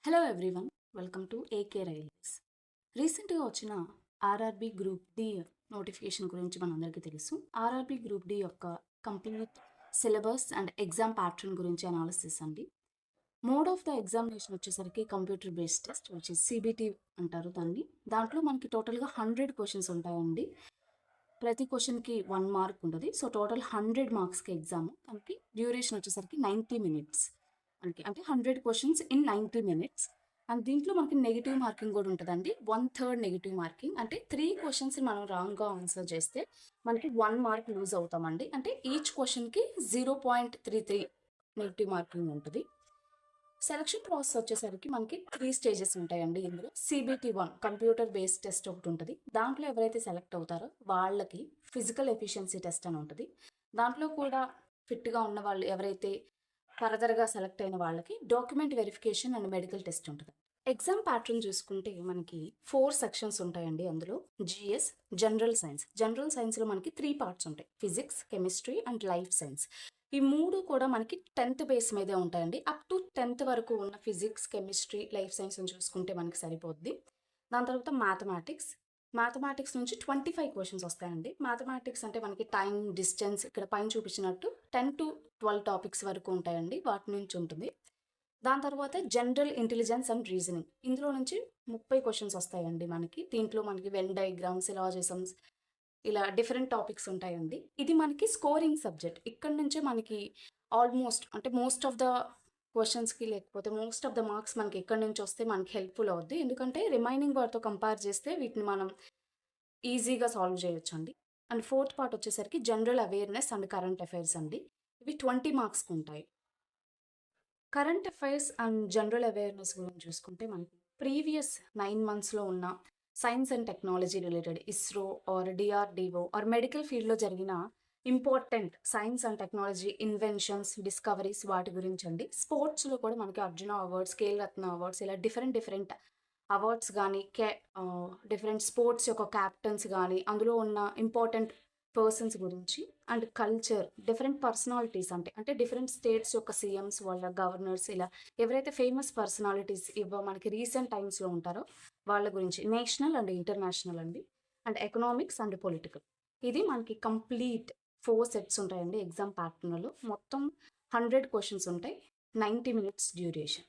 Hello everyone, welcome to AK railways. రీసెంట్గా వచ్చిన RRB group D notification గురించి మనందరికీ తెలుసు. ఆర్ఆర్బి గ్రూప్ డి యొక్క complete syllabus and exam pattern గురించి అనాలిసిస్ అండి. మోడ్ ఆఫ్ ద ఎగ్జామినేషన్ వచ్చేసరికి computer based test, which is CBT అంటారు దాన్ని. దాంట్లో మనకి టోటల్గా 100 క్వశ్చన్స్ ఉంటాయండి. ప్రతి క్వశ్చన్కి 1 మార్క్ ఉంటుంది. సో టోటల్ 100 మార్క్స్కి ఎగ్జామ్. దానికి డ్యూరేషన్ వచ్చేసరికి 90 మినిట్స్ అంటే 100 క్వశ్చన్స్ ఇన్ 90 మినిట్స్. అండ్ దీంట్లో మనకి నెగిటివ్ మార్కింగ్ కూడా ఉంటుందండి. 1/3 నెగిటివ్ మార్కింగ్, అంటే 3 క్వశ్చన్స్ మనం రాంగ్గా ఆన్సర్ చేస్తే మనకి 1 మార్క్ లూజ్ అవుతామండి. అంటే ఈచ్ క్వశ్చన్కి 0.33 నెగిటివ్ మార్కింగ్ ఉంటుంది. సెలక్షన్ ప్రాసెస్ వచ్చేసరికి మనకి 3 స్టేజెస్ ఉంటాయండి. ఇందులో CBT-1 కంప్యూటర్ బేస్డ్ టెస్ట్ ఒకటి ఉంటుంది. దాంట్లో ఎవరైతే సెలెక్ట్ అవుతారో వాళ్ళకి ఫిజికల్ ఎఫిషియన్సీ టెస్ట్ అని ఉంటుంది. దాంట్లో కూడా ఫిట్గా ఉన్న వాళ్ళు ఎవరైతే ఫర్దర్గా సెలెక్ట్ అయిన వాళ్ళకి document verification and medical test ఉంటుంది. ఎగ్జామ్ ప్యాటర్న్ చూసుకుంటే మనకి 4 సెక్షన్స్ ఉంటాయండి. అందులో GS, జనరల్ సైన్స్లో మనకి 3 పార్ట్స్ ఉంటాయి: physics, chemistry and life science. ఈ 3 కూడా మనకి 10th బేస్ మీదే ఉంటాయండి. అప్ టు 10th వరకు ఉన్న ఫిజిక్స్, కెమిస్ట్రీ, లైఫ్ సైన్స్ అని చూసుకుంటే మనకి సరిపోద్ది. దాని తర్వాత మ్యాథమెటిక్స్ నుంచి 25 క్వశ్చన్స్ వస్తాయండి. మ్యాథమెటిక్స్ అంటే మనకి టైం, డిస్టెన్స్, ఇక్కడ పైన చూపించినట్టు 10 to 12 టాపిక్స్ వరకు ఉంటాయండి. వాటి నుంచి ఉంటుంది. దాని తర్వాత జనరల్ ఇంటెలిజెన్స్ అండ్ రీజనింగ్, ఇందులో నుంచి 30 క్వశ్చన్స్ వస్తాయండి మనకి. దీంట్లో మనకి వెన్ డయాగ్రామ్స్, సిలాజిజమ్స్, ఇలా డిఫరెంట్ టాపిక్స్ ఉంటాయండి. ఇది మనకి స్కోరింగ్ సబ్జెక్ట్. ఇక్కడ నుంచే మనకి ఆల్మోస్ట్ అంటే మోస్ట్ ఆఫ్ ద క్వశ్చన్స్కి లేకపోతే మోస్ట్ ఆఫ్ ద మార్క్స్ మనకి ఎక్కడి నుంచి వస్తే మనకి హెల్ప్ఫుల్ అవుద్ది. ఎందుకంటే రిమైనింగ్ వాటితో కంపేర్ చేస్తే వీటిని మనం ఈజీగా సాల్వ్ చేయొచ్చు అండి. అండ్ 4th పార్ట్ వచ్చేసరికి general awareness and current affairs అండి. ఇవి 20 మార్క్స్కి ఉంటాయి. Current affairs and general awareness గురించి చూసుకుంటే మనకి ప్రీవియస్ 9 మంత్స్లో ఉన్న science and technology related ISRO or DRDO or medical ఫీల్డ్లో జరిగిన important science and technology inventions, discoveries, వాటి గురించి అండి. స్పోర్ట్స్లో కూడా మనకి అర్జున అవార్డ్స్, ఖేల్ రత్న అవార్డ్స్, ఇలా డిఫరెంట్ అవార్డ్స్ కానీ డిఫరెంట్ స్పోర్ట్స్ యొక్క క్యాప్టెన్స్ కానీ, అందులో ఉన్న ఇంపార్టెంట్ పర్సన్స్ గురించి అండ్ కల్చర్, డిఫరెంట్ పర్సనాలిటీస్ అంటే డిఫరెంట్ స్టేట్స్ యొక్క CMs, వాళ్ళ గవర్నర్స్, ఇలా ఎవరైతే ఫేమస్ పర్సనాలిటీస్ మనకి రీసెంట్ టైమ్స్లో ఉంటారో వాళ్ళ గురించి, నేషనల్ అండ్ ఇంటర్నేషనల్ అండి. And economics and political. ఇది మనకి కంప్లీట్ 4 సెట్స్ ఉంటాయండి. ఎగ్జామ్ ప్యాటర్న్లో మొత్తం 100 క్వశ్చన్స్ ఉంటాయి. 90 మినిట్స్ డ్యూరేషన్.